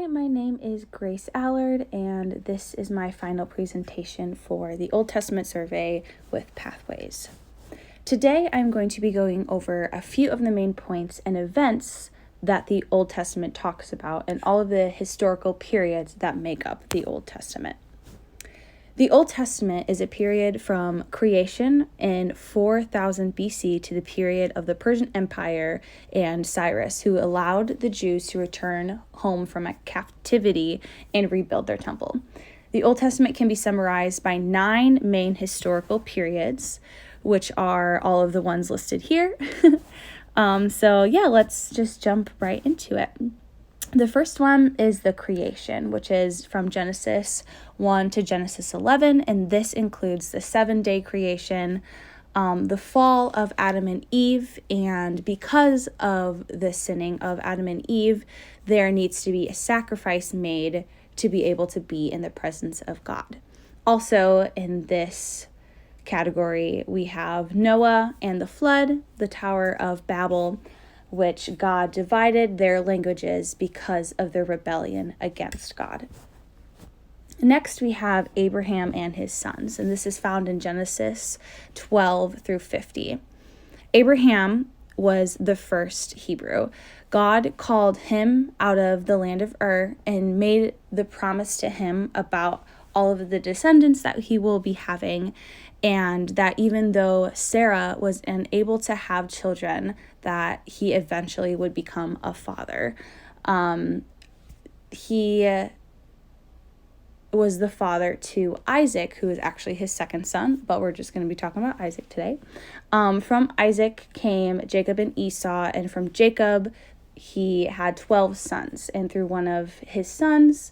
Hi, my name is Grace Allord, and this is my final presentation for the Old Testament survey with Pathways. Today, I'm going to be going over a few of the main points and events that the Old Testament talks about and all of the historical periods that make up the Old Testament. The Old Testament is a period from creation in 4000 BC to the period of the Persian Empire and Cyrus, who allowed the Jews to return home from a captivity and rebuild their temple. The Old Testament can be summarized by 9 main historical periods, which are all of the ones listed here. Let's just jump right into it. The first one is the creation, which is from Genesis 1 to Genesis 11, and this includes the 7-day creation, the fall of Adam and Eve, and because of the sinning of Adam and Eve, there needs to be a sacrifice made to be able to be in the presence of God. Also in this category, we have Noah and the flood, the Tower of Babel, which God divided their languages because of their rebellion against God. Next, we have Abraham and his sons, and this is found in Genesis 12 through 50. Abraham was the first Hebrew. God called him out of the land of Ur and made the promise to him about all of the descendants that he will be having, and that even though Sarah was unable to have children, that he eventually would become a father. He was the father to Isaac, who is actually his second son, but we're just going to be talking about Isaac today. From Isaac came Jacob and Esau, and from Jacob he had 12 sons, and through one of his sons,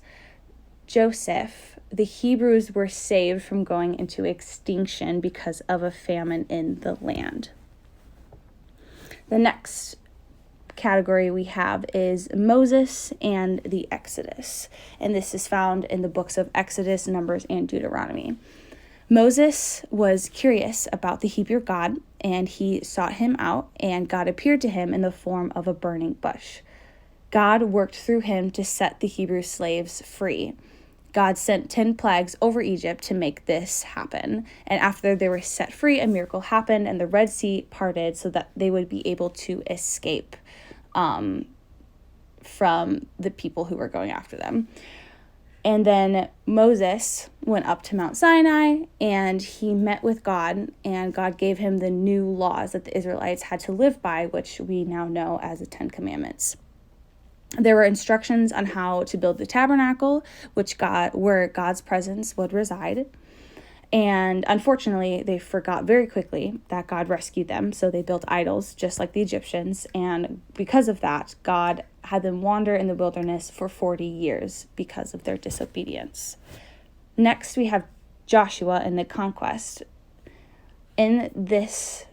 Joseph, the Hebrews were saved from going into extinction because of a famine in the land. The next category we have is Moses and the Exodus, and this is found in the books of Exodus, Numbers, and Deuteronomy. Moses was curious about the Hebrew God, and he sought him out, and God appeared to him in the form of a burning bush. God worked through him to set the Hebrew slaves free. God sent 10 plagues over Egypt to make this happen. And after they were set free, a miracle happened and the Red Sea parted so that they would be able to escape from the people who were going after them. And then Moses went up to Mount Sinai and he met with God, and God gave him the new laws that the Israelites had to live by, which we now know as the 10 Commandments. There were instructions on how to build the tabernacle, where God's presence would reside. And unfortunately, they forgot very quickly that God rescued them, so they built idols just like the Egyptians. And because of that, God had them wander in the wilderness for 40 years because of their disobedience. Next, we have Joshua and the conquest. In this,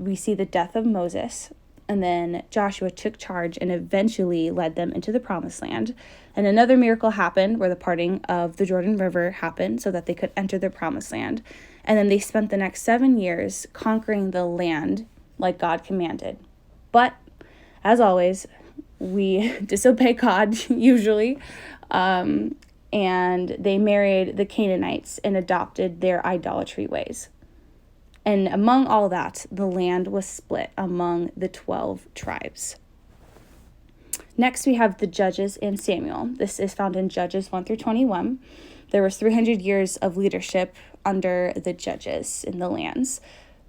we see the death of Moses. And then Joshua took charge and eventually led them into the promised land. And another miracle happened where the parting of the Jordan River happened so that they could enter the promised land. And then they spent the next 7 years conquering the land like God commanded. But as always, we disobey God usually. And they married the Canaanites and adopted their idolatry ways. And among all that, the land was split among the 12 tribes. Next, we have the Judges and Samuel. This is found in Judges 1 through 21. There was 300 years of leadership under the judges in the lands.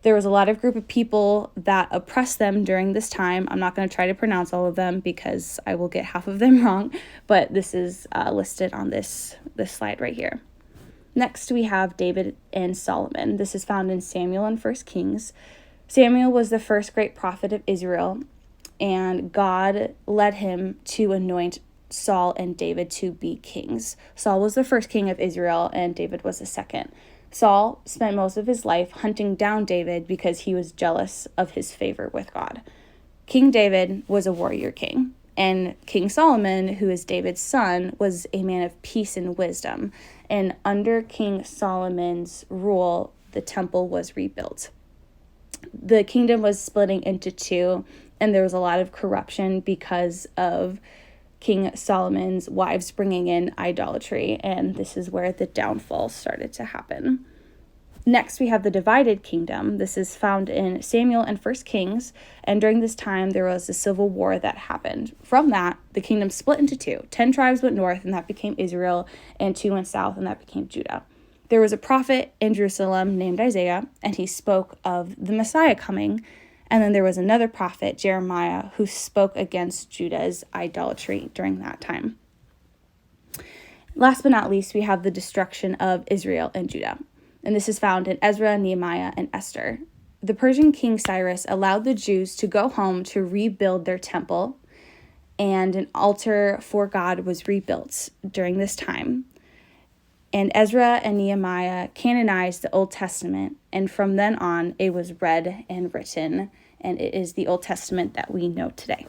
There was a lot of group of people that oppressed them during this time. I'm not going to try to pronounce all of them because I will get half of them wrong, but this is listed on this slide right here. Next, we have David and Solomon. This is found in Samuel and 1 Kings. Samuel was the first great prophet of Israel, and God led him to anoint Saul and David to be kings. Saul was the first king of Israel, and David was the second. Saul spent most of his life hunting down David because he was jealous of his favor with God. King David was a warrior king. And King Solomon, who is David's son, was a man of peace and wisdom. And under King Solomon's rule, the temple was rebuilt. The kingdom was splitting into two, and there was a lot of corruption because of King Solomon's wives bringing in idolatry, and this is where the downfall started to happen. Next, we have the divided kingdom. This is found in Samuel and 1 Kings, and during this time, there was a civil war that happened. From that, the kingdom split into two. 10 tribes went north, and that became Israel, and 2 went south, and that became Judah. There was a prophet in Jerusalem named Isaiah, and he spoke of the Messiah coming. And then there was another prophet, Jeremiah, who spoke against Judah's idolatry during that time. Last but not least, we have the destruction of Israel and Judah. And this is found in Ezra, Nehemiah, and Esther. The Persian king Cyrus allowed the Jews to go home to rebuild their temple, and an altar for God was rebuilt during this time. And Ezra and Nehemiah canonized the Old Testament, and from then on, it was read and written, and it is the Old Testament that we know today.